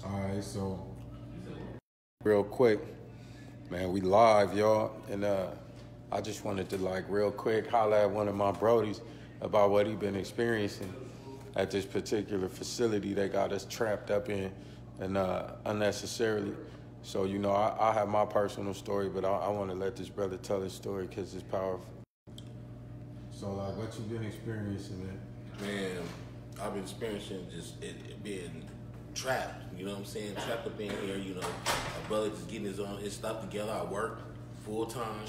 All right, so real quick, man, we live, y'all, and I just wanted to real quick holler at one of my brodies about what he been experiencing at this particular facility they got us trapped up in, and unnecessarily. So I have my personal story, but I want to let this brother tell his story because it's powerful. So what you been experiencing, man? Man, I've been experiencing just it being trapped, you know what I'm saying? Trapped up in here, a brother just getting his stuff together. I work full time.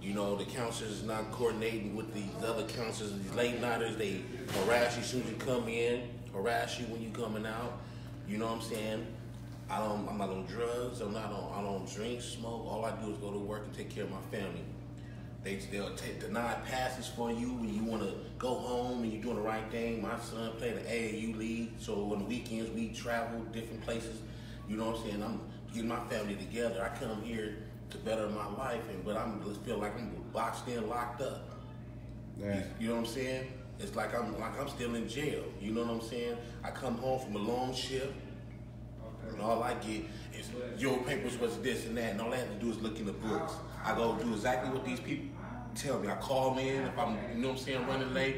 The counselors not coordinating with these other counselors, these late nighters. They harass you as soon as you come in, harass you when you coming out. You know what I'm saying? I'm not on drugs. I don't drink, smoke. All I do is go to work and take care of my family. They'll deny passes for you when you want to go home and you're doing the right thing. My son played the AAU league, so on the weekends we travel different places. You know what I'm saying? I'm getting my family together. I come here to better my life, but I just feel like I'm boxed in, locked up. Yeah. You know what I'm saying? It's like I'm still in jail. You know what I'm saying? I come home from a long shift, and all I get is your papers was this and that, and all I have to do is look in the books. I go do exactly what these people tell me. I call in if I'm, running late.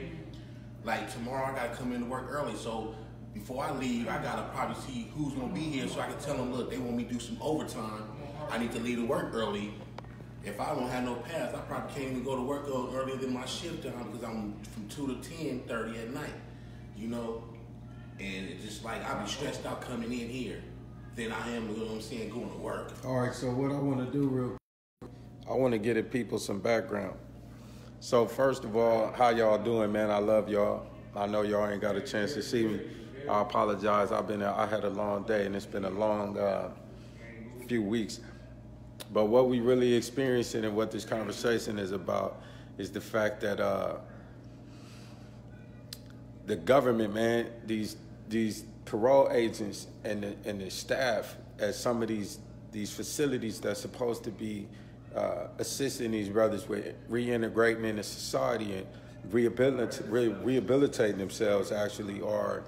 Like tomorrow, I gotta come in to work early. So before I leave, I gotta probably see who's gonna be here so I can tell them, look, they want me to do some overtime. I need to leave to work early. If I don't have no pass, I probably can't even go to work earlier than my shift time because I'm from 2 to 10:30 at night. And it's just like I be stressed out coming in here than I am, going to work. All right, so what I want to do real quick, I want to get at people some background. So first of all, how y'all doing, man? I love y'all. I know y'all ain't got a chance to see me. I apologize. I had a long day, and it's been a long few weeks. But what we really experiencing and what this conversation is about is the fact that the government, man, these parole agents and the staff at some of these facilities that's supposed to be assisting these brothers with reintegrating into society and rehabilitating themselves actually are,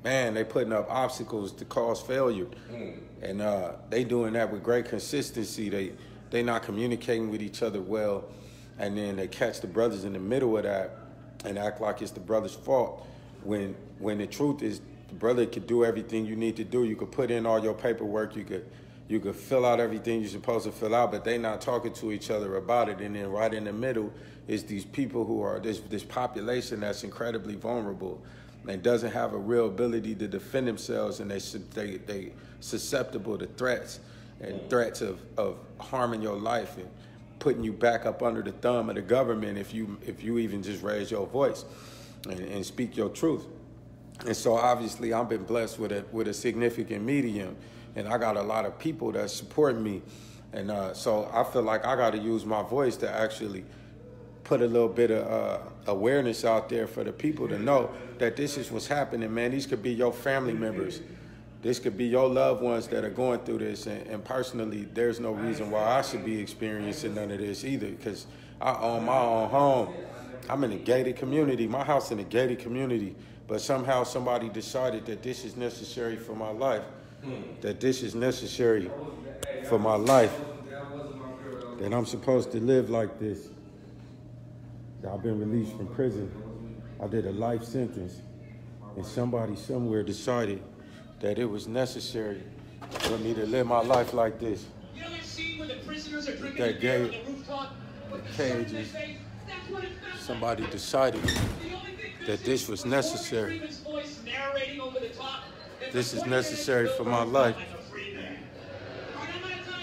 they putting up obstacles to cause failure. And they doing that with great consistency. They not communicating with each other well, and then they catch the brothers in the middle of that and act like it's the brother's fault when the truth is the brother could do everything you need to do. You could put in all your paperwork, you could fill out everything you're supposed to fill out, but they not talking to each other about it. And then right in the middle is these people who are this population that's incredibly vulnerable and doesn't have a real ability to defend themselves, and they susceptible to threats and threats of harming your life and putting you back up under the thumb of the government if you even just raise your voice and speak your truth. And so obviously I've been blessed with a significant medium, and I got a lot of people that support me. And so I feel like I got to use my voice to actually put a little bit of awareness out there for the people to know that this is what's happening, man. These could be your family members. This could be your loved ones that are going through this. And personally, there's no reason why I should be experiencing none of this either, because I own my own home. I'm in a gated community. My house in a gated community. But somehow somebody decided that this is necessary for my life. That this is necessary for my life. That I'm supposed to live like this. I've been released from prison. I did a life sentence. And somebody somewhere decided that it was necessary for me to live my life like this. You know that scene where the prisoners are drinking That beer on gate, the rooftop with the cages. That's what it felt Somebody like. decided The only thing that this was Morgan necessary. Freeman's voice narrating over the top. This is necessary for my life.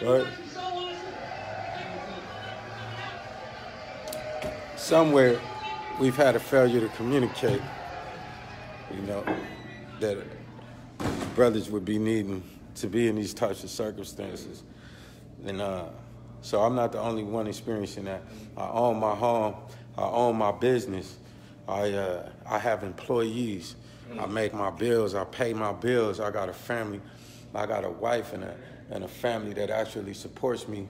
Right? Somewhere we've had a failure to communicate, that brothers would be needing to be in these types of circumstances. And so I'm not the only one experiencing that. I own my home. I own my business. I have employees. I make my bills. I pay my bills. I got a family. I got a wife and a family that actually supports me.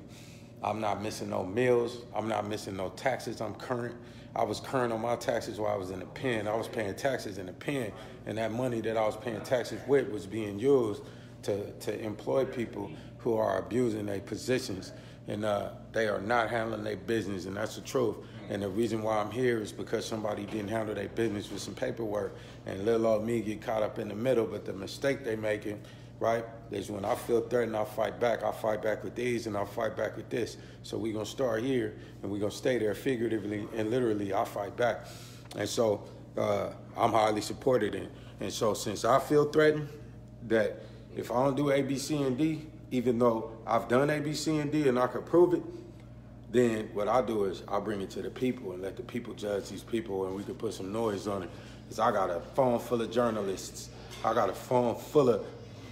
I'm not missing no meals. I'm not missing no taxes. I'm current. I was current on my taxes while I was in the pen. I was paying taxes in the pen, and that money that I was paying taxes with was being used to employ people who are abusing their positions, and they are not handling their business, and that's the truth. And the reason why I'm here is because somebody didn't handle their business with some paperwork, and little old me get caught up in the middle. But the mistake they making, right, is when I feel threatened, I fight back. I fight back with these, and I fight back with this. So we're going to start here, and we're going to stay there figuratively and literally. I fight back. And so I'm highly supported in. And so since I feel threatened, that if I don't do A, B, C, and D, even though I've done A, B, C, and D, and I can prove it, then what I do is I bring it to the people and let the people judge these people, and we can put some noise on it. Because I got a phone full of journalists. I got a phone full of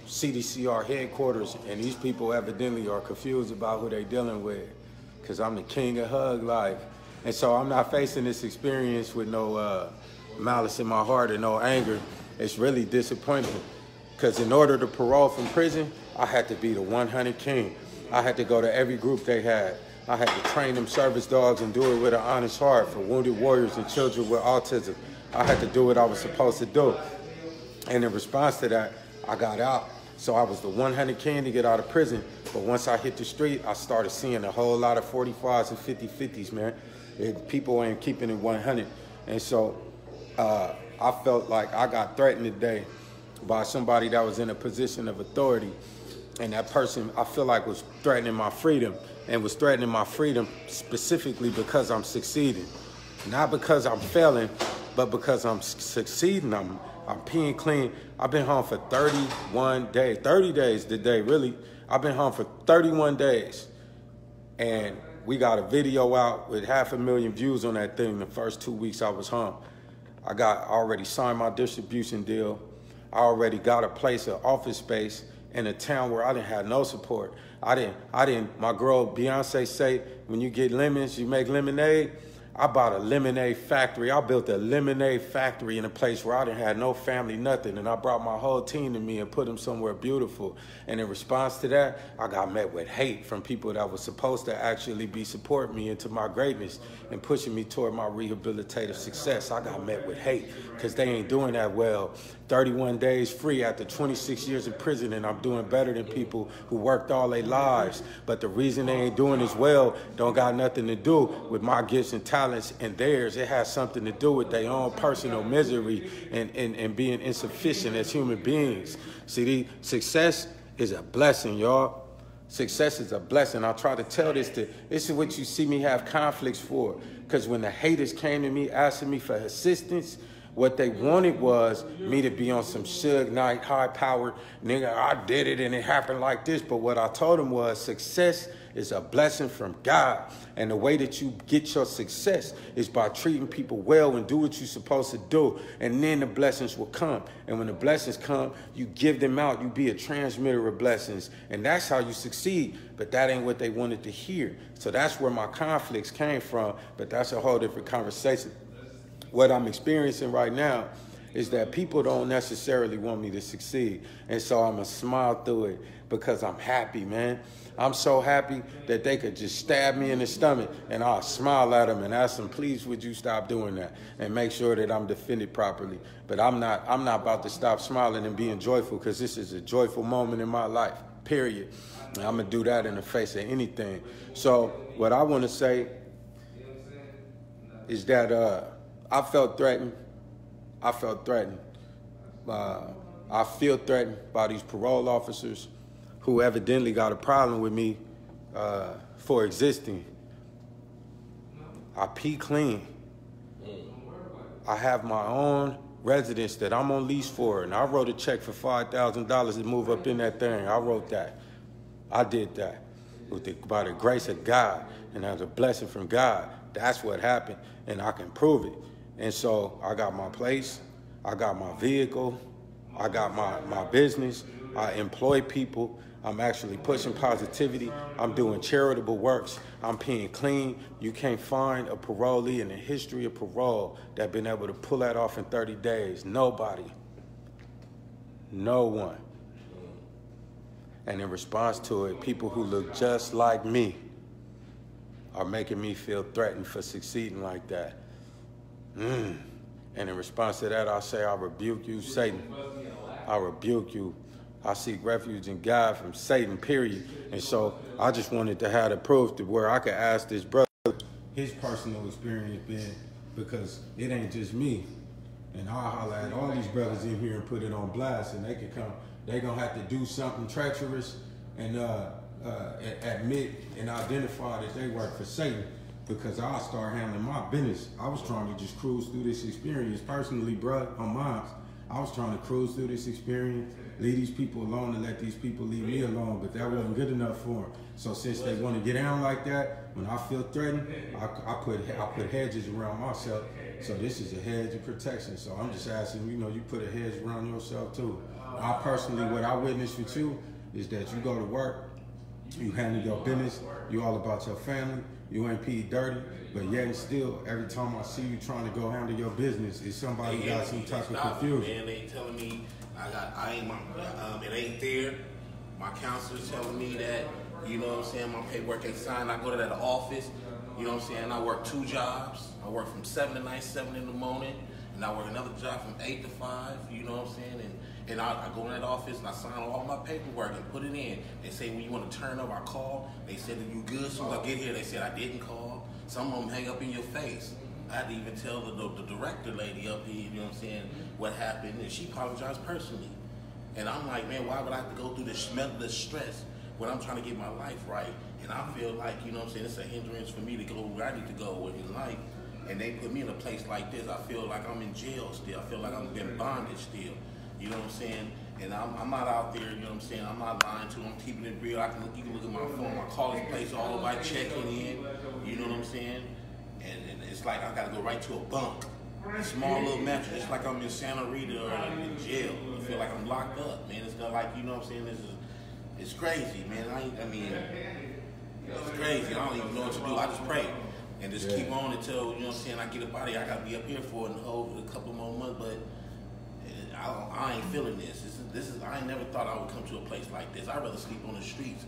CDCR headquarters, and these people evidently are confused about who they're dealing with, because I'm the king of hug life. And so I'm not facing this experience with no malice in my heart and no anger. It's really disappointing, because in order to parole from prison, I had to be the 100 king. I had to go to every group they had. I had to train them service dogs and do it with an honest heart for wounded warriors and children with autism. I had to do what I was supposed to do. And in response to that, I got out. So I was the 100 king to get out of prison. But once I hit the street, I started seeing a whole lot of 45s and 50-50s, man. People ain't keeping it 100. And so I felt like I got threatened today by somebody that was in a position of authority. And that person, I feel like, was threatening my freedom, and was threatening my freedom specifically because I'm succeeding. Not because I'm failing, but because I'm succeeding. I'm peeing clean. I've been home for 31 days. 30 days today, really. I've been home for 31 days. And we got a video out with 500,000 views on that thing the first 2 weeks I was home. I already signed my distribution deal. I already got a place, an office space in a town where I didn't have no support. My girl Beyonce say, when you get lemons, you make lemonade. I bought a lemonade factory. I built a lemonade factory in a place where I didn't have no family, nothing. And I brought my whole team to me and put them somewhere beautiful. And in response to that, I got met with hate from people that were supposed to actually be supporting me into my greatness and pushing me toward my rehabilitative success. I got met with hate because they ain't doing that well. 31 days free after 26 years in prison, and I'm doing better than people who worked all their lives. But the reason they ain't doing as well don't got nothing to do with my gifts and talents and theirs. It has something to do with their own personal misery and being insufficient as human beings. See, success is a blessing, y'all. Success is a blessing. I try to tell this is what you see me have conflicts for. Because when the haters came to me asking me for assistance, what they wanted was me to be on some Suge Knight, high-powered, nigga, I did it and it happened like this. But what I told them was success is a blessing from God. And the way that you get your success is by treating people well and do what you're supposed to do. And then the blessings will come. And when the blessings come, you give them out. You be a transmitter of blessings. And that's how you succeed. But that ain't what they wanted to hear. So that's where my conflicts came from. But that's a whole different conversation. What I'm experiencing right now is that people don't necessarily want me to succeed. And so I'm going to smile through it because I'm happy, man. I'm so happy that they could just stab me in the stomach and I'll smile at them and ask them, please, would you stop doing that and make sure that I'm defended properly. But I'm not about to stop smiling and being joyful, because this is a joyful moment in my life, period. And I'm going to do that in the face of anything. So what I want to say is that I felt threatened. I felt threatened. I feel threatened by these parole officers who evidently got a problem with me for existing. I pee clean. I have my own residence that I'm on lease for, and I wrote a check for $5,000 to move up in that thing. I wrote that. I did that by the grace of God, and that was a blessing from God. That's what happened, and I can prove it. And so I got my place, I got my vehicle, I got my business, I employ people, I'm actually pushing positivity, I'm doing charitable works, I'm peeing clean. You can't find a parolee in the history of parole that been able to pull that off in 30 days. Nobody. No one. And in response to it, people who look just like me are making me feel threatened for succeeding like that. And in response to that, I say, I rebuke you, Satan. I rebuke you. I seek refuge in God from Satan, period. And so I just wanted to have the proof to where I could ask this brother his personal experience been, because it ain't just me. And I'll holler at all these brothers in here and put it on blast, and they can come. They gonna have to do something treacherous and admit and identify that they work for Satan, because I'll start handling my business. I was trying to just cruise through this experience personally, bro, on mine. I was trying to cruise through this experience, leave these people alone and let these people leave me alone, but that wasn't good enough for them. So since they want to get down like that, when I feel threatened, I put hedges around myself. So this is a hedge of protection. So I'm just asking, you put a hedge around yourself too. I personally, what I witnessed with you is that you go to work, you handle your business, you all about your family, you ain't pee dirty, but yet and still, every time I see you trying to go handle your business, is somebody got some type of confusion. Man, they telling me it ain't there. My counselor's telling me that, you know what I'm saying, my paperwork ain't signed. I go to that office, you know what I'm saying, I work 2 jobs. I work from 7 to night, 7 in the morning, and I work another job from 8 to 5, you know what I'm saying, and I go in that office and I sign all my paperwork and put it in. They say, when you want to turn up, I call. They said, are you good? As soon as I get here, they said, I didn't call. Some of them hang up in your face. I had to even tell the director lady up here, you know what I'm saying, what happened, and she apologized personally. And I'm like, man, why would I have to go through this stress when I'm trying to get my life right? And I feel like, you know what I'm saying, it's a hindrance for me to go where I need to go in life. And they put me in a place like this, I feel like I'm in jail still. I feel like I'm in bondage still. You know what I'm saying? And I'm not out there, you know what I'm saying? I'm not lying to them. I'm keeping it real. You can look at my phone. I call this place all over. I checking in. You know what I'm saying? And it's like I got to go right to a bunk. A small little mattress. It's like I'm in Santa Rita or in jail. I feel like I'm locked up, man. It's not like, you know what I'm saying? It's crazy, man. It's crazy. I don't even know what to do. I just pray. And just keep on until, you know what I'm saying, I get up out of here. I got to be up here for a couple more months, but I ain't feeling this. I ain't never thought I would come to a place like this. I'd rather sleep on the streets,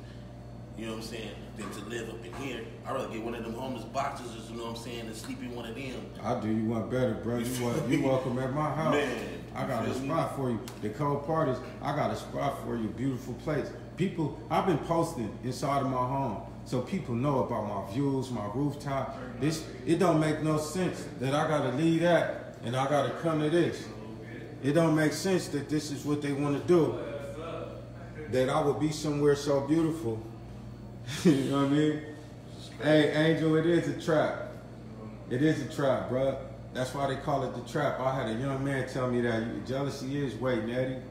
you know what I'm saying, than to live up in here. I'd rather get one of them homeless boxes, you know what I'm saying, and sleep in one of them. I'll do you one better, bro. You welcome at my house. Man, I got a spot for you. The cold part is, I got a spot for you, beautiful place. People, I've been posting inside of my home, so people know about my views, my rooftop. It don't make no sense that I gotta leave that and I gotta come to this. It don't make sense that this is what they want to do. That I would be somewhere so beautiful. You know what I mean? Hey, Angel, it is a trap. It is a trap, bruh. That's why they call it the trap. I had a young man tell me that jealousy is waiting, Eddie.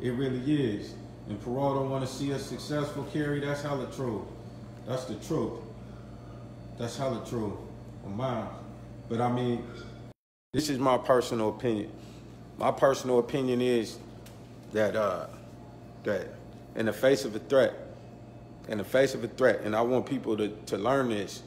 It really is. And parole don't want to see us successful, Kerry. That's hella true. That's the truth. That's hella true on mine. But I mean, this is my personal opinion. My personal opinion is that that in the face of a threat, and I want people to learn this,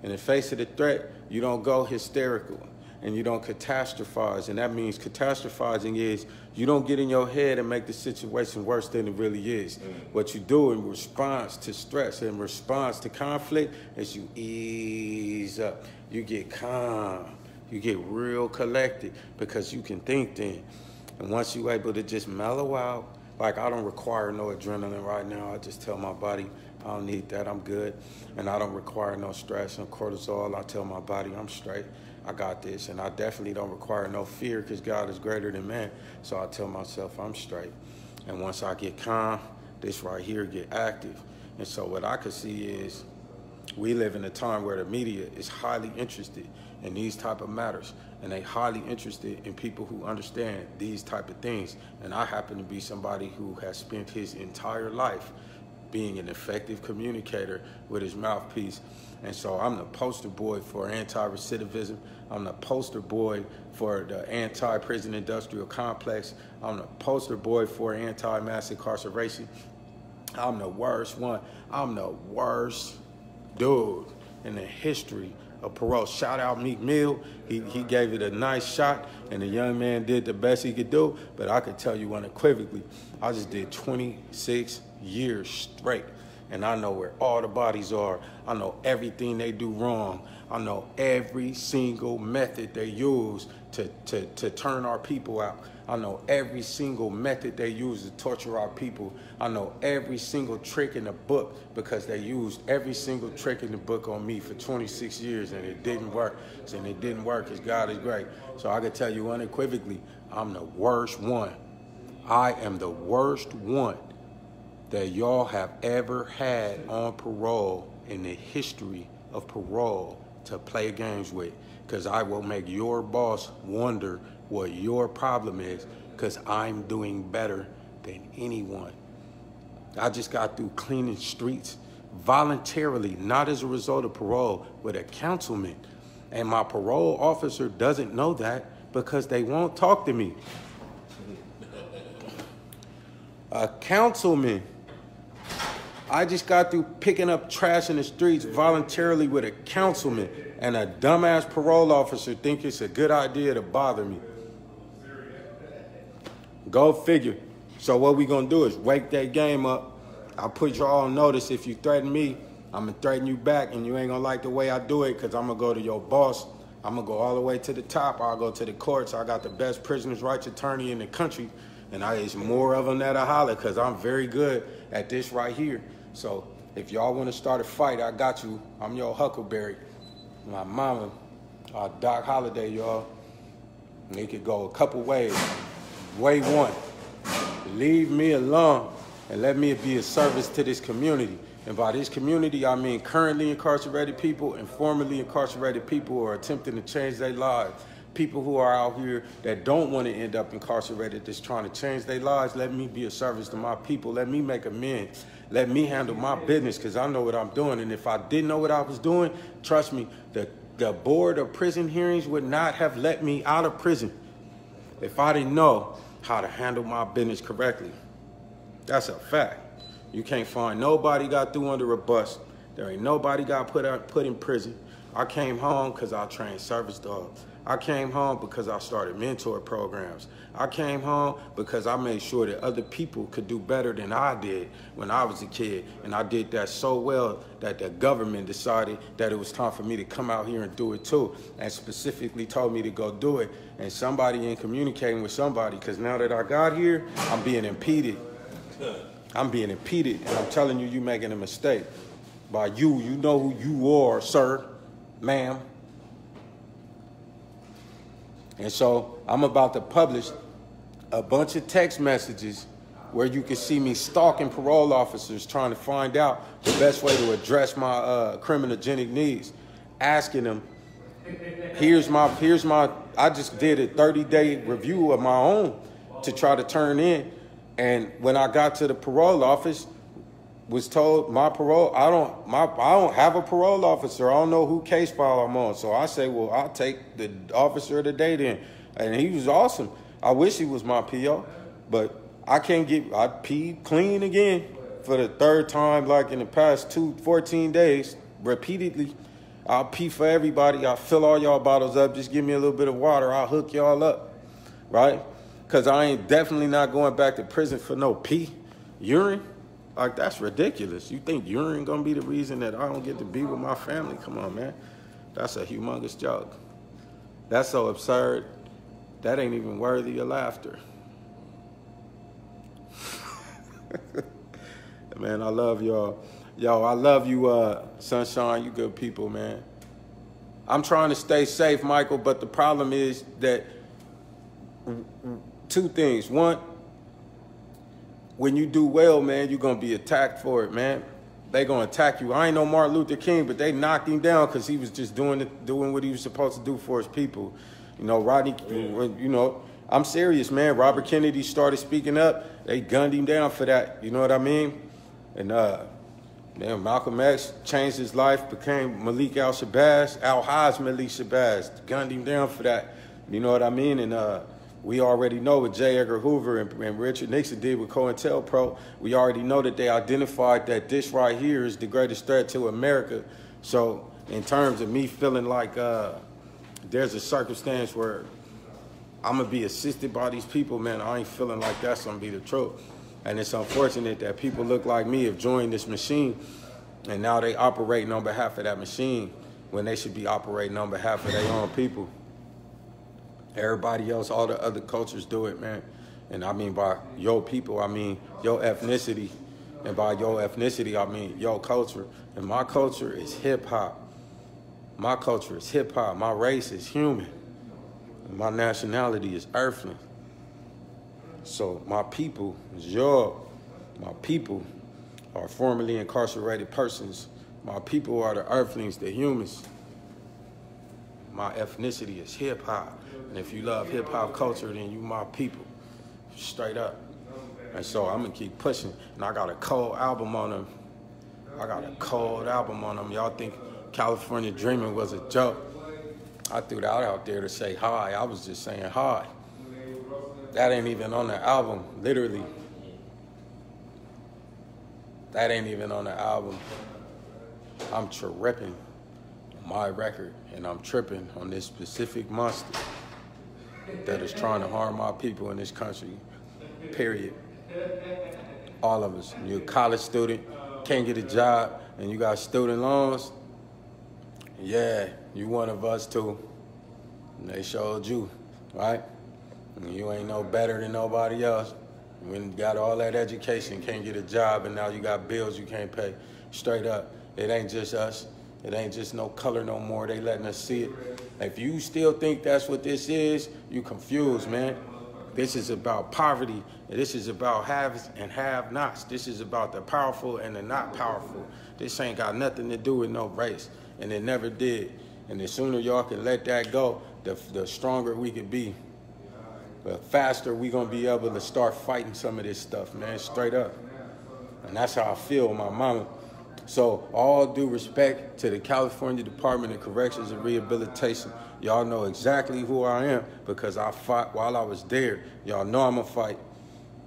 in the face of the threat, you don't go hysterical and you don't catastrophize. And that means catastrophizing is you don't get in your head and make the situation worse than it really is. What you do in response to stress, in response to conflict, is you ease up, you get calm. You get real collected because you can think then. And once you're able to just mellow out, like I don't require no adrenaline right now. I just tell my body, I don't need that, I'm good. And I don't require no stress and cortisol. I tell my body, I'm straight, I got this. And I definitely don't require no fear because God is greater than man. So I tell myself I'm straight. And once I get calm, this right here get active. And so what I could see is we live in a time where the media is highly interested in these type of matters, and they highly interested in people who understand these type of things. And I happen to be somebody who has spent his entire life being an effective communicator with his mouthpiece. And so I'm the poster boy for anti-recidivism. I'm the poster boy for the anti-prison industrial complex. I'm the poster boy for anti-mass incarceration. I'm the worst one. I'm the worst dude in the history of parole. Shout out Meek Mill. He gave it a nice shot, and the young man did the best he could do. But I could tell you unequivocally, I just did 26 years straight. and I know where all the bodies are. I know everything they do wrong. I know every single method they use to turn our people out. I know every single method they use to torture our people. I know every single trick in the book because they used every single trick in the book on me for 26 years and it didn't work. And it didn't work because God is great. So I can tell you unequivocally, I'm the worst one. I am the worst one that y'all have ever had on parole in the history of parole to play games with, because I will make your boss wonder what your problem is, because I'm doing better than anyone. I just got through cleaning streets voluntarily, not as a result of parole, with a councilman. And my parole officer doesn't know that because they won't talk to me. A councilman. I just got through picking up trash in the streets voluntarily with a councilman, and a dumbass parole officer think it's a good idea to bother me. Go figure. So what we gonna do is wake that game up. I'll put y'all on notice. If you threaten me, I'm gonna threaten you back, and you ain't gonna like the way I do it, because I'm gonna go to your boss. I'm gonna go all the way to the top. I'll go to the courts. I got the best prisoners' rights attorney in the country, and there's more of them that I holler, because I'm very good at this right here. So if y'all want to start a fight, I got you. I'm your Huckleberry. My mama, Doc Holliday, y'all. It could go a couple ways. Way one, leave me alone and let me be a service to this community. And by this community, I mean currently incarcerated people and formerly incarcerated people who are attempting to change their lives. People who are out here that don't want to end up incarcerated, that's trying to change their lives. Let me be a service to my people. Let me make amends. Let me handle my business, because I know what I'm doing. And if I didn't know what I was doing, trust me, the board of prison hearings would not have let me out of prison if I didn't know how to handle my business correctly. That's a fact. You can't find nobody got through under a bus. There ain't nobody got put in prison. I came home because I trained service dogs. I came home because I started mentor programs. I came home because I made sure that other people could do better than I did when I was a kid. And I did that so well that the government decided that it was time for me to come out here and do it too, and specifically told me to go do it. And somebody ain't communicating with somebody, because now that I got here, I'm being impeded. I'm being impeded, and I'm telling you, you're making a mistake. By you know who you are, sir, ma'am. And so I'm about to publish a bunch of text messages where you can see me stalking parole officers, trying to find out the best way to address my criminogenic needs, asking them, here's my, I just did a 30-day review of my own to try to turn in. And when I got to the parole office, was told my parole, I don't have a parole officer. I don't know who case file I'm on. So I say, well, I'll take the officer of the day then. And he was awesome. I wish he was my PO, but I peed clean again for the third time, like in the past 14 days, repeatedly. I'll pee for everybody. I'll fill all y'all bottles up. Just give me a little bit of water. I'll hook y'all up, right? Because I ain't definitely not going back to prison for no pee, urine. Like, that's ridiculous. You think urine gonna be the reason that I don't get to be with my family? Come on, man. That's a humongous joke. That's so absurd. That ain't even worthy of laughter. Man, I love y'all. Yo, I love you, Sunshine. You good people, man. I'm trying to stay safe, Michael, but the problem is that two things. One, when you do well, man, you're going to be attacked for it, man. They going to attack you. I ain't no Martin Luther King, but they knocked him down because he was just doing what he was supposed to do for his people. You know, Rodney, you know, I'm serious, man. Robert Kennedy started speaking up. They gunned him down for that. You know what I mean? And man, Malcolm X changed his life, became Malik Al-Haj Malik Shabazz, gunned him down for that. You know what I mean? And we already know what J. Edgar Hoover and Richard Nixon did with COINTELPRO. We already know that they identified that this right here is the greatest threat to America. So in terms of me feeling like there's a circumstance where I'm going to be assisted by these people, man, I ain't feeling like that's going to be the truth. And it's unfortunate that people look like me have joined this machine, and now they operating on behalf of that machine when they should be operating on behalf of their own people. Everybody else, all the other cultures do it, man. And I mean by your people, I mean your ethnicity. And by your ethnicity, I mean your culture. And my culture is hip-hop. My culture is hip-hop. My race is human. And my nationality is earthling. So my people is my people are formerly incarcerated persons. My people are the earthlings, the humans. My ethnicity is hip-hop. And if you love hip-hop culture, then you my people. Straight up. And so I'm going to keep pushing. And I got a cold album on them. Y'all think California Dreaming was a joke. I threw that out there to say hi. I was just saying hi. That ain't even on the album, literally. That ain't even on the album. I'm tripping on my record, and I'm tripping on this specific monster that is trying to harm my people in this country, period. All of us. You're a college student, can't get a job, and you got student loans. Yeah, you one of us too. And they showed you, right? And you ain't no better than nobody else. When you got all that education, can't get a job, and now you got bills you can't pay. Straight up, it ain't just us. It ain't just no color no more. They letting us see it. If you still think that's what this is, you confused, man. This is about poverty, and this is about haves and have-nots. This is about the powerful and the not powerful. This ain't got nothing to do with no race, and it never did. And the sooner y'all can let that go, the stronger we can be. The faster we gonna be able to start fighting some of this stuff, man, straight up. And that's how I feel with my mama. So all due respect to the California Department of Corrections and Rehabilitation. Y'all know exactly who I am because I fought while I was there. Y'all know I'm gonna fight.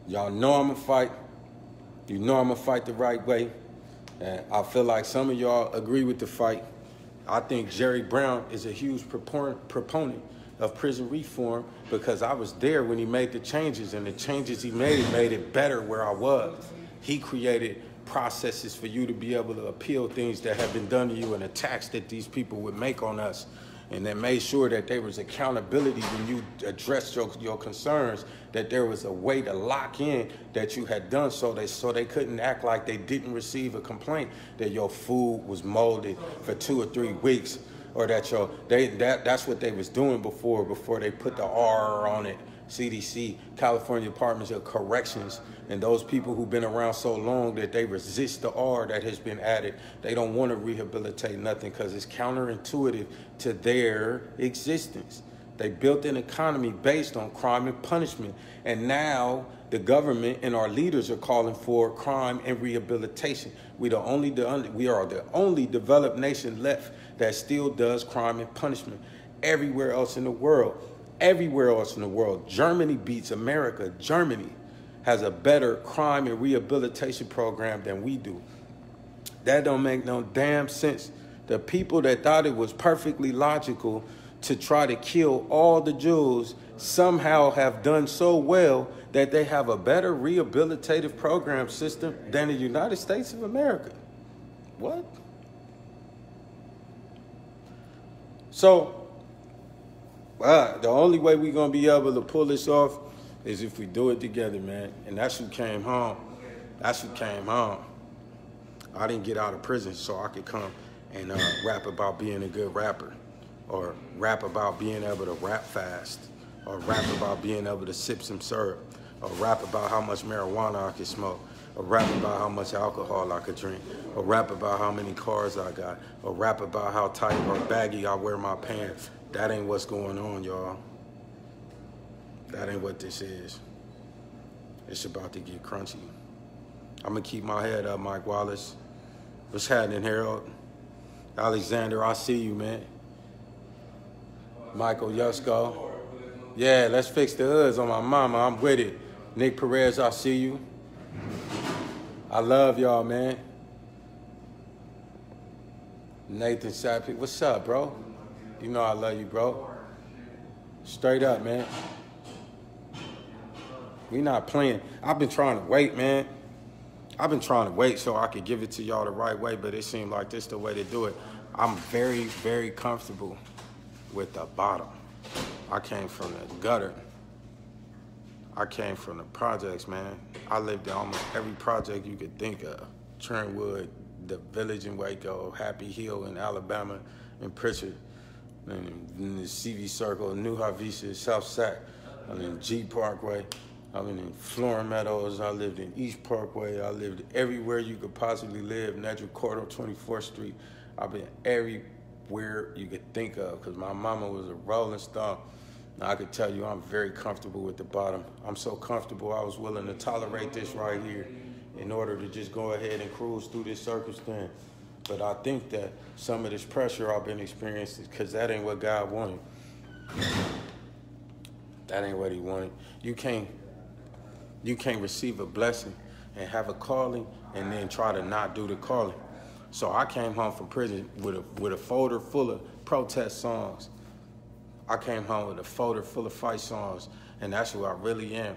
Y'all know I'm gonna fight. You know I'm gonna fight the right way. And I feel like some of y'all agree with the fight. I think Jerry Brown is a huge proponent of prison reform because I was there when he made the changes, and the changes he made it better where I was. He created processes for you to be able to appeal things that have been done to you and attacks that these people would make on us. And then made sure that there was accountability when you addressed your concerns, that there was a way to lock in that you had done so they couldn't act like they didn't receive a complaint that your food was molded for 2 or 3 weeks, or that that's what they was doing before they put the R on it. CDC, California Departments of Corrections, and those people who've been around so long that they resist the R that has been added. They don't want to rehabilitate nothing because it's counterintuitive to their existence. They built an economy based on crime and punishment, and now the government and our leaders are calling for crime and rehabilitation. We are the only developed nation left that still does crime and punishment. Everywhere else in the world, Germany beats America. Germany has a better crime and rehabilitation program than we do. That don't make no damn sense. The people that thought it was perfectly logical to try to kill all the Jews somehow have done so well that they have a better rehabilitative program system than the United States of America. What? So, the only way we're going to be able to pull this off is if we do it together, man. And that's who came home. I didn't get out of prison so I could come and rap about being a good rapper, or rap about being able to rap fast, or rap about being able to sip some syrup, or rap about how much marijuana I could smoke, or rap about how much alcohol I could drink, or rap about how many cars I got, or rap about how tight or baggy I wear my pants. That ain't what's going on, y'all. That ain't what this is. It's about to get crunchy. I'm gonna keep my head up, Mike Wallace. What's happening, Harold? Alexander, I see you, man. Michael Yusko. Yeah, let's fix the hoods on my mama. I'm with it. Nick Perez, I see you. I love y'all, man. Nathan Sappy, what's up, bro? You know I love you, bro. Straight up, man. We not playing. I've been trying to wait, man. I've been trying to wait so I could give it to y'all the right way, but it seemed like this the way to do it. I'm very, very comfortable with the bottom. I came from the gutter. I came from the projects, man. I lived in almost every project you could think of. Trentwood, the Village in Waco, Happy Hill in Alabama, and Pritchard, and in the CV Circle, New Harvesa, South Sac, I'm in G Parkway. I've been in Florin Meadows. I lived in East Parkway. I lived everywhere you could possibly live. Nedra Cordo, 24th Street. I've been everywhere you could think of because my mama was a Rolling Stone. Now, I could tell you I'm very comfortable with the bottom. I'm so comfortable I was willing to tolerate this right here in order to just go ahead and cruise through this circumstance. But I think that some of this pressure I've been experiencing, because that ain't what God wanted. That ain't what he wanted. You can't receive a blessing and have a calling and then try to not do the calling. So I came home from prison with a folder full of protest songs. I came home with a folder full of fight songs, and that's who I really am.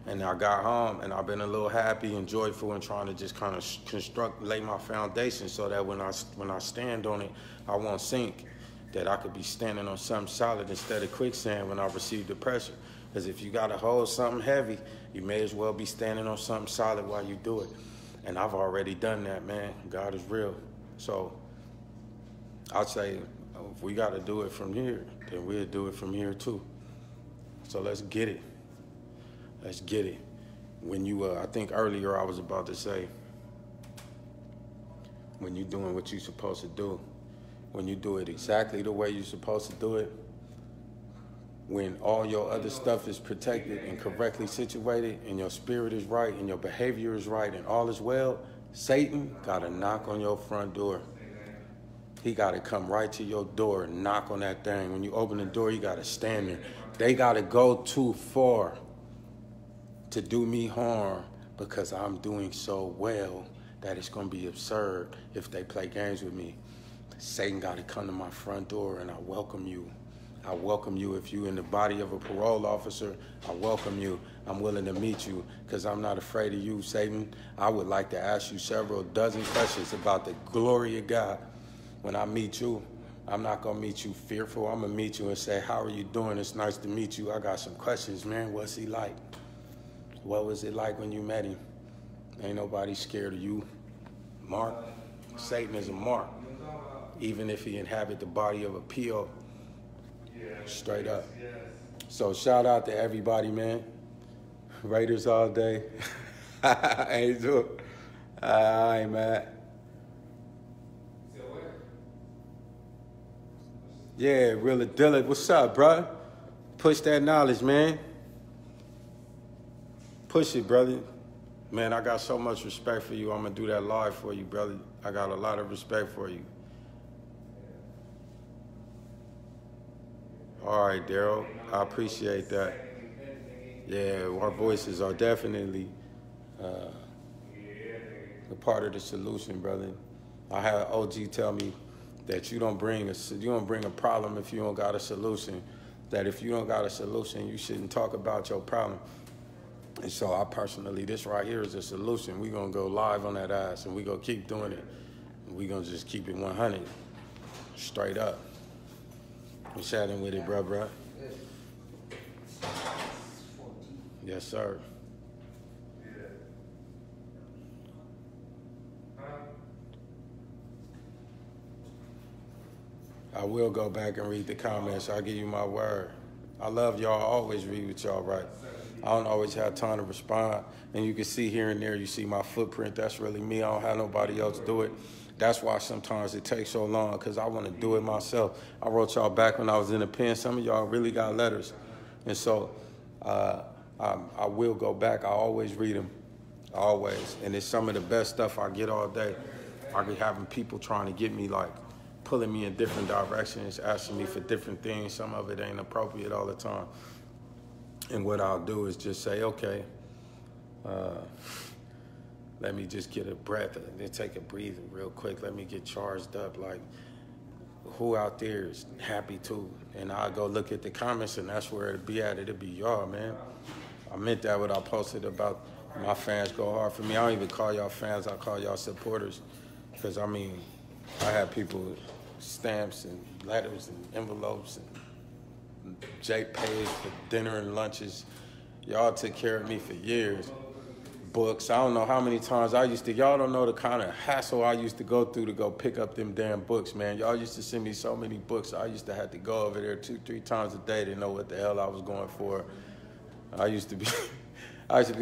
And I got home, and I've been a little happy and joyful and trying to just kind of lay my foundation so that when I stand on it, I won't sink, that I could be standing on something solid instead of quicksand when I receive the pressure. Because if you got to hold something heavy, you may as well be standing on something solid while you do it. And I've already done that, man. God is real. So I'd say if we got to do it from here, then we'll do it from here too. So let's get it. Let's get it. When you, I think earlier I was about to say, when you're doing what you're supposed to do, when you do it exactly the way you're supposed to do it, when all your other stuff is protected and correctly situated and your spirit is right and your behavior is right and all is well, Satan got to knock on your front door. He got to come right to your door and knock on that thing. When you open the door, you got to stand there. They got to go too far to do me harm because I'm doing so well that it's going to be absurd if they play games with me. Satan got to come to my front door, and I welcome you. I welcome you. If you're in the body of a parole officer, I welcome you. I'm willing to meet you because I'm not afraid of you, Satan. I would like to ask you several dozen questions about the glory of God. When I meet you, I'm not going to meet you fearful. I'm going to meet you and say, how are you doing? It's nice to meet you. I got some questions, man. What's he like? What was it like when you met him? Ain't nobody scared of you. Mark, Satan is a mark. Even if he inhabit the body of a PO. Straight up. So shout out to everybody, man. Raiders all day. Angel. I ain't mad. Yeah, Realla Dilla. What's up, bro? Push that knowledge, man. Push it, brother. Man, I got so much respect for you. I'm going to do that live for you, brother. I got a lot of respect for you. All right, Daryl. I appreciate that. Yeah, our voices are definitely a part of the solution, brother. I had OG tell me that you don't bring a problem if you don't got a solution. That if you don't got a solution, you shouldn't talk about your problem. And so I personally, this right here is a solution. We're going to go live on that ass, and we're going to keep doing it. And we're going to just keep it 100, straight up. I'm chatting with it, bro. Yes, sir. I will go back and read the comments. I'll give you my word. I love y'all. I always read with y'all, right? I don't always have time to respond. And you can see here and there, you see my footprint. That's really me. I don't have nobody else do it. That's why sometimes it takes so long, because I want to do it myself. I wrote y'all back when I was in the pen. Some of y'all really got letters. And so I will go back. I always read them, always. And it's some of the best stuff I get all day. I be having people trying to get me, like, pulling me in different directions, asking me for different things. Some of it ain't appropriate all the time. And what I'll do is just say, okay, let me just get a breath and then take a breather real quick. Let me get charged up. Like, who out there is happy too? And I'll go look at the comments, and that's where it'll be at. It'll be y'all, man. I meant that what I posted about my fans go hard for me. I don't even call y'all fans, I call y'all supporters. Because, I mean, I have people with stamps and letters and envelopes and JPays for dinner and lunches. Y'all took care of me for years. Books, I don't know how many times y'all don't know the kind of hassle I used to go through to go pick up them damn books, man. Y'all used to send me so many books. I used to have to go over there 2-3 times a day to know what the hell I was going for. I used to be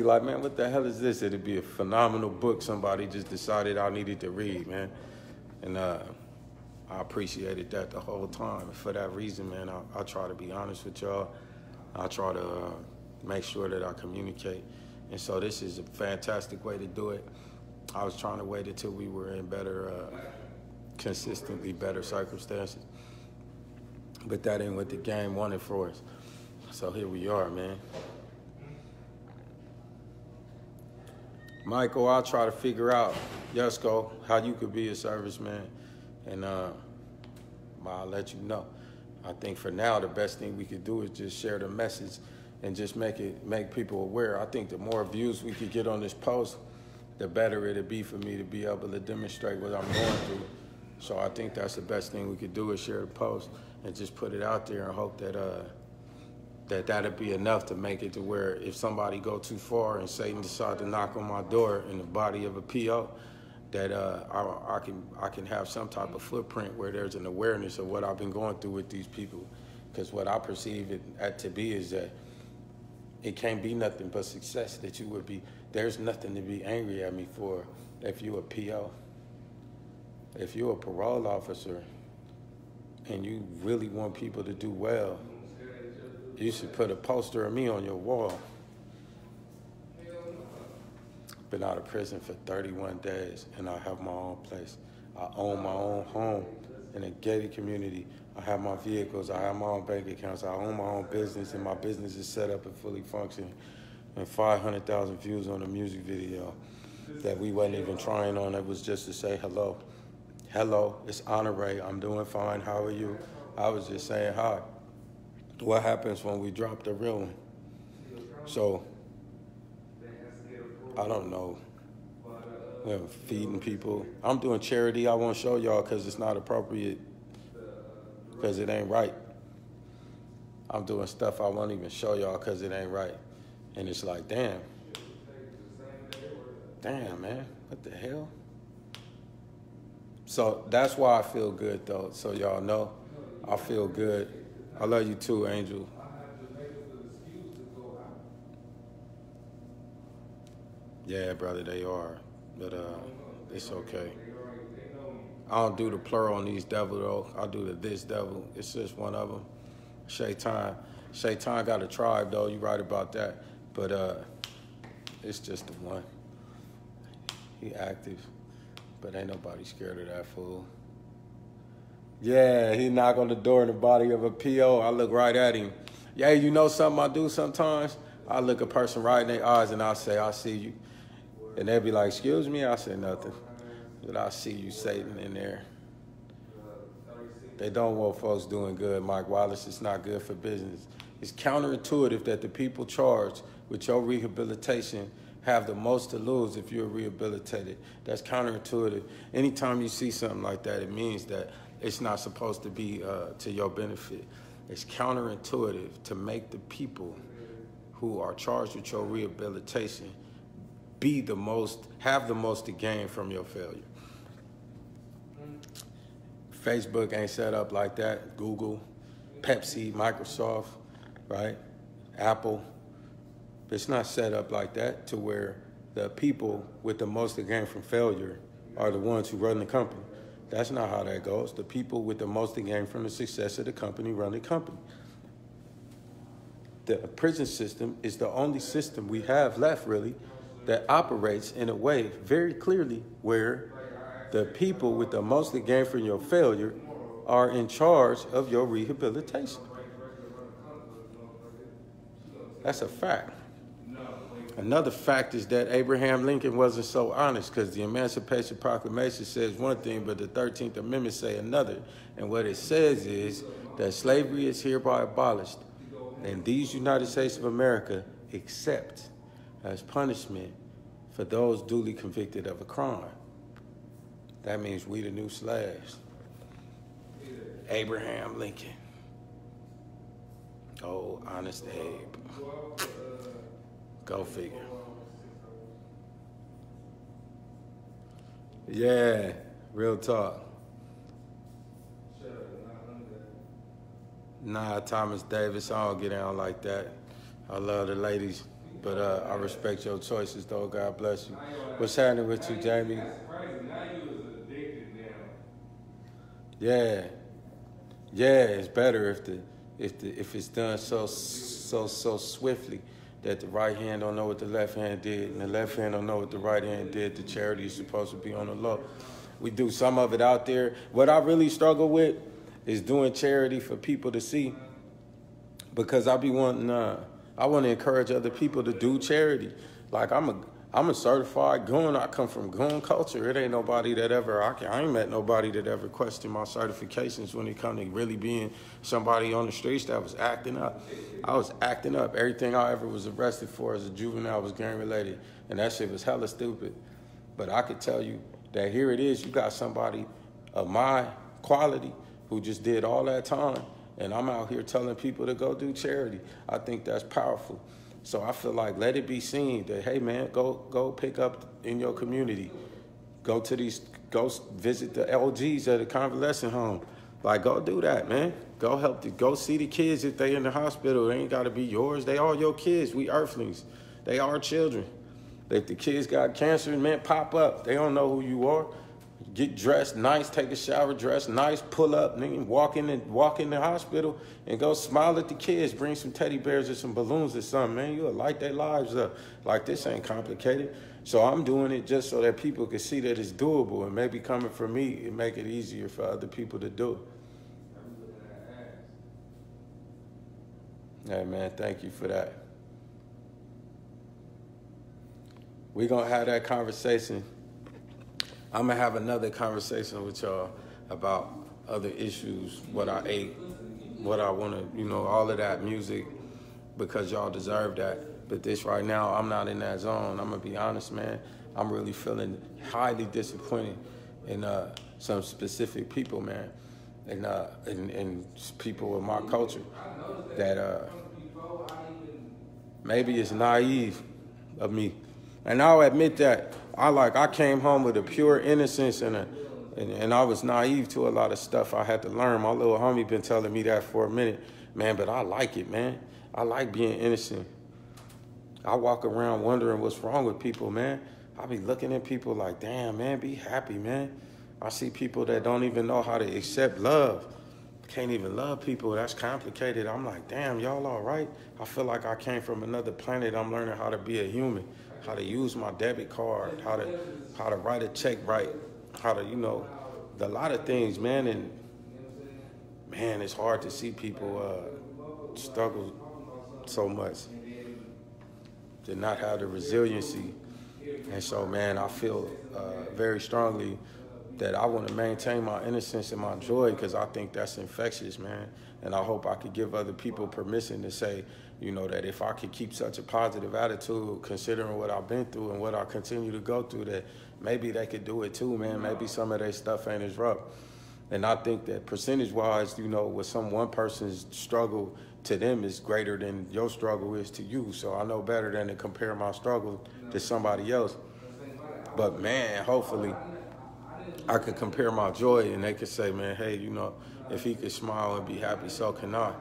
like, man, what the hell is this? It'd be a phenomenal book somebody just decided I needed to read, man. And I appreciated that the whole time. And for that reason, man, I try to be honest with y'all. I try to make sure that I communicate. And so this is a fantastic way to do it. I was trying to wait until we were in better, consistently better circumstances. But that ain't what the game wanted for us. So here we are, man. Michael, I'll try to figure out, Yusko, how you could be a serviceman. And I'll let you know. I think for now, the best thing we could do is just share the message and just make people aware. I think the more views we could get on this post, the better it'd be for me to be able to demonstrate what I'm going through. So I think that's the best thing we could do is share the post and just put it out there and hope that that'd be enough to make it to where if somebody go too far and Satan decide to knock on my door in the body of a PO, that I can have some type of footprint where there's an awareness of what I've been going through with these people. Because what I perceive it to be is that it can't be nothing but success, that you would be, there's nothing to be angry at me for if you're a PO. If you're a parole officer and you really want people to do well, you should put a poster of me on your wall. Been out of prison for 31 days and I have my own place. I own my own home in a gated community. I have my vehicles, I have my own bank accounts, I own my own business, and my business is set up and fully functioning. And 500,000 views on a music video that we wasn't even trying on. It was just to say hello. Hello, it's Honore, I'm doing fine, how are you? I was just saying hi. What happens when we drop the real one? So, I don't know. We're feeding people. I'm doing charity, I won't show y'all because it's not appropriate. Because it ain't right. I'm doing stuff I won't even show y'all because it ain't right. And it's like, damn. Damn, man. What the hell? So that's why I feel good, though. So y'all know, I feel good. I love you too, Angel. Yeah, brother, they are. But it's okay. I don't do the plural on these devil, though. I do the this devil. It's just one of them. Shaitan. Shaitan got a tribe, though. You right about that. But it's just the one. He active. But ain't nobody scared of that fool. Yeah, he knock on the door in the body of a PO. I look right at him. Yeah, you know something I do sometimes? I look a person right in their eyes and I say, I see you. And they'll be like, excuse me? I say nothing. But I see you, Satan, in there. They don't want folks doing good, Mike Wallace. It's not good for business. It's counterintuitive that the people charged with your rehabilitation have the most to lose if you're rehabilitated. That's counterintuitive. Anytime you see something like that, it means that it's not supposed to be to your benefit. It's counterintuitive to make the people who are charged with your rehabilitation have the most to gain from your failure. Facebook ain't set up like that. Google, Pepsi, Microsoft, right? Apple. It's not set up like that to where the people with the most to gain from failure are the ones who run the company. That's not how that goes. The people with the most to gain from the success of the company run the company. The prison system is the only system we have left, really, that operates in a way very clearly where the people with the most to gain from your failure are in charge of your rehabilitation. That's a fact. Another fact is that Abraham Lincoln wasn't so honest because the Emancipation Proclamation says one thing, but the 13th Amendment say another. And what it says is that slavery is hereby abolished. And these United States of America accept as punishment for those duly convicted of a crime. That means we the new slaves. Abraham Lincoln. Oh, honest Abe. Go figure. Yeah, real talk. Nah, Thomas Davis, I don't get down like that. I love the ladies, but I respect your choices, though. God bless you. What's happening with you, Jamie? Yeah, it's better if it's done so swiftly that the right hand don't know what the left hand did, and the left hand don't know what the right hand did. The charity is supposed to be on the low. We do some of it out there. What I really struggle with is doing charity for people to see, because I be wanting, I want to encourage other people to do charity. Like I'm a certified goon. I come from goon culture. It ain't nobody that ever, I ain't met nobody that ever questioned my certifications when it come to really being somebody on the streets that was acting up. I was acting up. Everything I ever was arrested for as a juvenile was gang related, and that shit was hella stupid. But I could tell you that here it is, you got somebody of my quality who just did all that time, and I'm out here telling people to go do charity. I think that's powerful. So I feel like let it be seen that, hey man, go pick up in your community. Go visit the LGs at a convalescent home. Like, go do that, man. Go see the kids if they in the hospital. They ain't gotta be yours. They all your kids. We earthlings. They are children. If the kids got cancer, man, pop up. They don't know who you are. Get dressed nice, take a shower, dress nice, pull up, nigga, walk in the hospital and go smile at the kids. Bring some teddy bears or some balloons or something, man. You'll light their lives up. Like, this ain't complicated. So I'm doing it just so that people can see that it's doable, and maybe coming from me, it make it easier for other people to do it. Hey, man, thank you for that. We're going to have that conversation. I'm going to have another conversation with y'all about other issues, what I ate, what I want to, all of that music, because y'all deserve that. But this right now, I'm not in that zone. I'm going to be honest, man. I'm really feeling highly disappointed in some specific people, man, and people of my culture that maybe it's naive of me. And I'll admit that. I came home with a pure innocence and I was naive to a lot of stuff I had to learn. My little homie been telling me that for a minute, man, but I like it, man. I like being innocent. I walk around wondering what's wrong with people, man. I be looking at people like, damn, man, be happy, man. I see people that don't even know how to accept love. Can't even love people. That's complicated. I'm like, damn, y'all all right? I feel like I came from another planet. I'm learning how to be a human, how to use my debit card, how to write a check right, how to, a lot of things, man. And man, it's hard to see people struggle so much, to not have the resiliency. And so, man, I feel very strongly that I want to maintain my innocence and my joy, because I think that's infectious, man. And I hope I could give other people permission to say, that if I could keep such a positive attitude, considering what I've been through and what I continue to go through, that maybe they could do it too, man. Maybe some of their stuff ain't as rough. And I think that percentage-wise, with one person's struggle to them is greater than your struggle is to you. So I know better than to compare my struggle to somebody else. But, man, hopefully I could compare my joy and they could say, man, hey, if he could smile and be happy, so can I.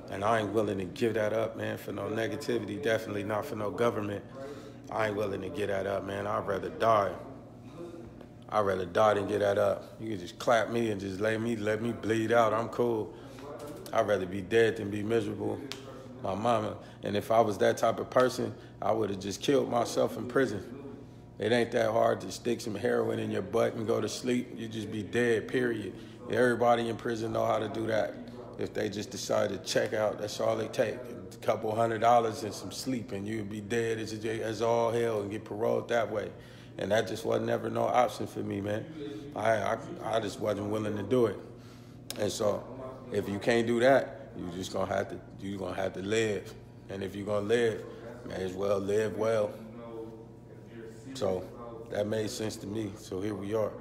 And I ain't willing to give that up, man, for no negativity, definitely not for no government. I ain't willing to give that up, man. I'd rather die. I'd rather die than get that up. You can just clap me and just let me bleed out. I'm cool. I'd rather be dead than be miserable. My mama. And if I was that type of person, I would have just killed myself in prison. It ain't that hard to stick some heroin in your butt and go to sleep. You just be dead, period. Everybody in prison know how to do that. If they just decide to check out, that's all they take. A couple $100 and some sleep, and you'd be dead as all hell and get paroled that way. And that just wasn't ever no option for me, man. I just wasn't willing to do it. And so if you can't do that, you're gonna have to live. And if you're gonna live, may as well live well. So that made sense to me. So here we are.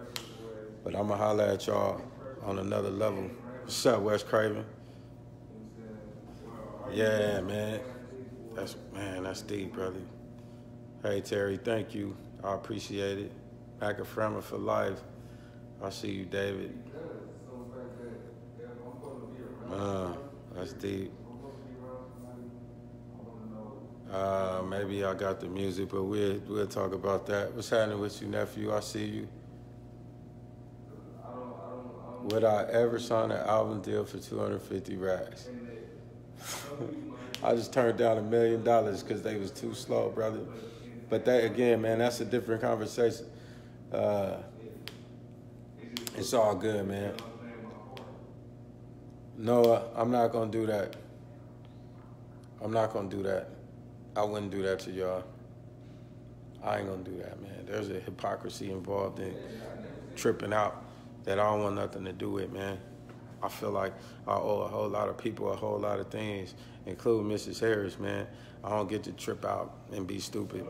But I'm going to holler at y'all on another level. What's up, Wes Craven? Yeah, man. That's deep, brother. Hey, Terry, thank you. I appreciate it. Back of Framer for life. I see you, David. That's deep. Maybe I got the music, but we'll talk about that. What's happening with you, nephew? I see you. Would I ever sign an album deal for 250 racks? I just turned down $1 million because they was too slow, brother. But that, again, man, that's a different conversation. It's all good, man. No, I'm not going to do that. I'm not going to do that. I wouldn't do that to y'all. I ain't going to do that, man. There's a hypocrisy involved in tripping out that I don't want nothing to do with, man. I feel like I owe a whole lot of people a whole lot of things, including Mrs. Harris, man. I don't get to trip out and be stupid.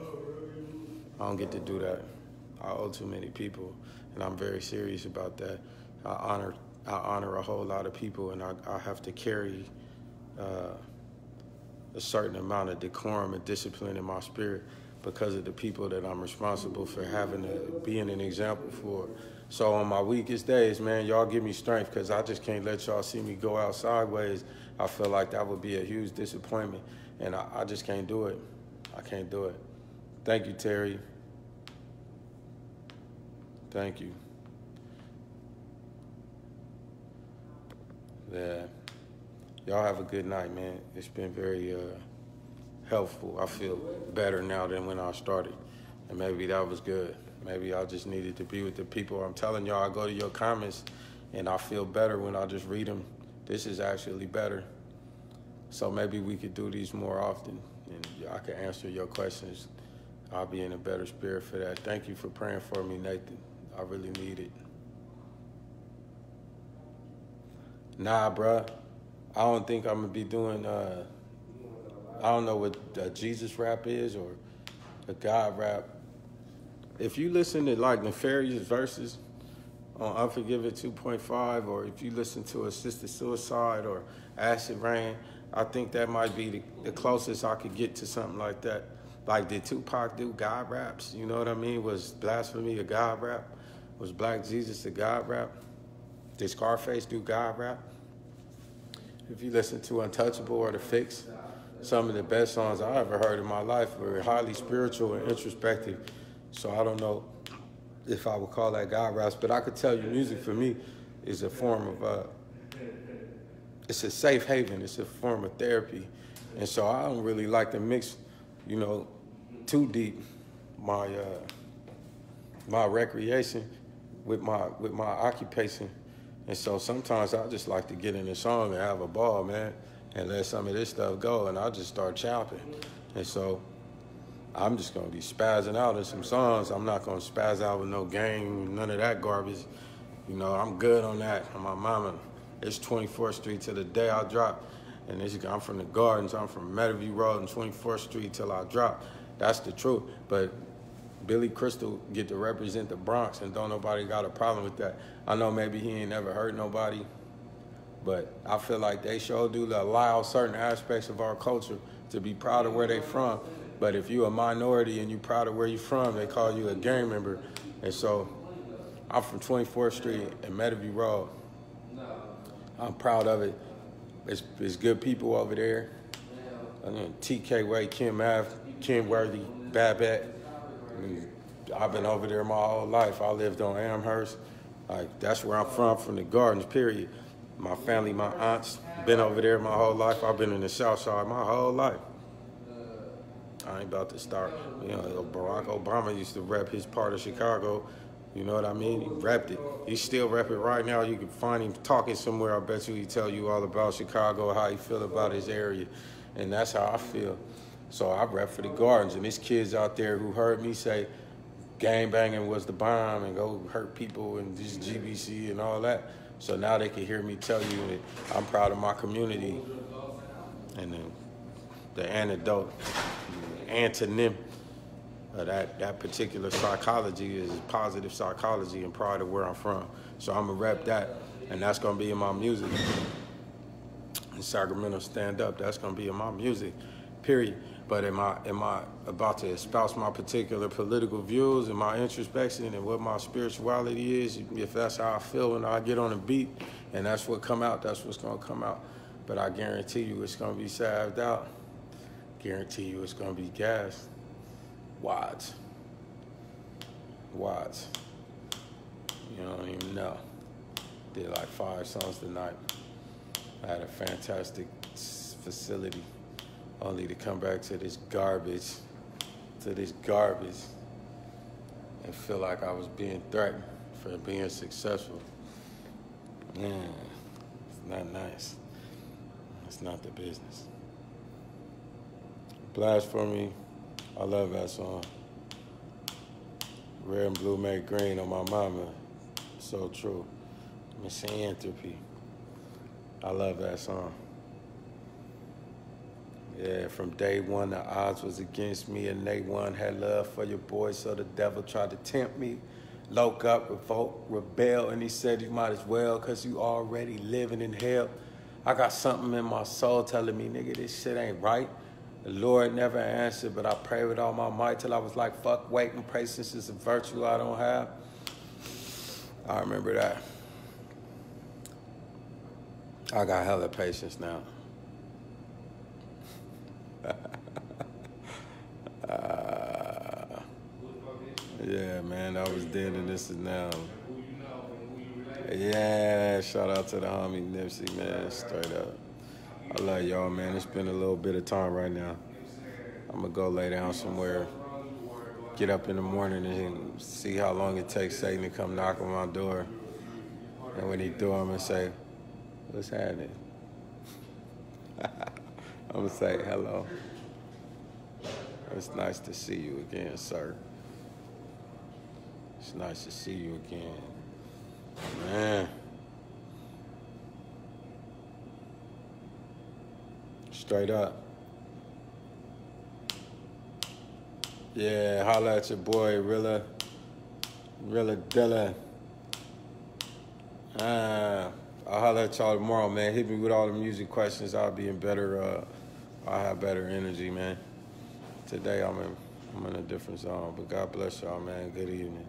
I don't get to do that. I owe too many people, and I'm very serious about that. I honor a whole lot of people, and I have to carry a certain amount of decorum and discipline in my spirit because of the people that I'm responsible for having to being an example for. So on my weakest days, man, y'all give me strength because I just can't let y'all see me go out sideways. I feel like that would be a huge disappointment, and I just can't do it. I can't do it. Thank you, Terry. Thank you. Yeah. Y'all have a good night, man. It's been very helpful. I feel better now than when I started, and maybe that was good. Maybe I just needed to be with the people. I'm telling y'all, I go to your comments, and I feel better when I just read them. This is actually better. So maybe we could do these more often, and I can answer your questions. I'll be in a better spirit for that. Thank you for praying for me, Nathan. I really need it. Nah, bruh. I don't think I'm going to be doing, I don't know what Jesus rap is or a God rap. If you listen to like Nefarious Verses on Unforgiven 2.5, or if you listen to Assisted Suicide or Acid Rain, I think that might be the closest I could get to something like that. Like, did Tupac do God raps? You know what I mean? Was Blasphemy a God rap? Was Black Jesus a God rap? Did Scarface do God rap? If you listen to Untouchable or The Fix, some of the best songs I ever heard in my life were highly spiritual and introspective. So I don't know if I would call that God raps, but I could tell you music for me is a form of, it's a safe haven. It's a form of therapy. And so I don't really like to mix, you know, too deep my recreation with my occupation. And so sometimes I just like to get in a song and have a ball, man, and let some of this stuff go, and I just start chopping. And so I'm just going to be spazzing out in some songs. I'm not going to spaz out with no game, none of that garbage. You know, I'm good on that. On my mama, it's 24th Street till the day I drop. And I'm from the Gardens. I'm from Meadowview Road and 24th Street till I drop. That's the truth. But Billy Crystal get to represent the Bronx, and don't nobody got a problem with that. I know maybe he ain't never hurt nobody, but I feel like they sure do allow certain aspects of our culture to be proud of where they from. But if you a minority and you proud of where you from, they call you a gang member. And so I'm from 24th Street and Meadowview Road. I'm proud of it. It's good people over there. TK Way, Kim Ave, Ken Worthy, Babette. I've been over there my whole life. I lived on Amherst. Like, that's where I'm from the Gardens, period. My family, my aunts, been over there my whole life. I've been in the South Side my whole life. I ain't about to start. You know, Barack Obama used to rep his part of Chicago. You know what I mean? He repped it. He's still repping right now. You can find him talking somewhere. I bet you he tell you all about Chicago, how he feel about his area. And that's how I feel. So I rep for the Gardens. And there's kids out there who heard me say gang banging was the bomb and go hurt people and this GBC and all that. So now they can hear me tell you that I'm proud of my community. And then the antidote. antonym of that particular psychology is positive psychology and pride of where I'm from. So I'm going to rep that, and that's going to be in my music. And Sacramento stand up, that's going to be in my music, period. But am I about to espouse my particular political views and my introspection and what my spirituality is? If that's how I feel when I get on a beat and that's what come out, that's what's going to come out. But I guarantee you it's going to be salved out. Guarantee you it's going to be gas. Watch. You don't even know. Did like 5 songs tonight. I had a fantastic facility, only to come back to this garbage, and feel like I was being threatened for being successful. Man, it's not nice. It's not the business. Blast for me. I love that song. Red and blue make green on my mama. So true. Misanthropy. I love that song. Yeah, from day one, the odds was against me, and day one had love for your boy, so the devil tried to tempt me. Loke up, revolt, rebel, and he said you might as well, because you already living in hell. I got something in my soul telling me, nigga, this shit ain't right. The Lord never answered, but I prayed with all my might till I was like, fuck waiting. Patience is a virtue I don't have. I remember that. I got hella patience now. Yeah, man, I was then and this is now. Yeah, shout out to the homie Nipsey, man, straight up. I love y'all, man. It's been a little bit of time right now. I'm gonna go lay down somewhere, get up in the morning and see how long it takes Satan to come knock on my door. And when he do, I'm gonna say, what's happening? I'm gonna say, hello. It's nice to see you again, sir. It's nice to see you again. Man. Straight up. Yeah, holla at your boy, Realla Dilla. I'll holla at y'all tomorrow, man. Hit me with all the music questions. I'll be in better, I'll have better energy, man. Today I'm in a different zone, but God bless y'all, man. Good evening.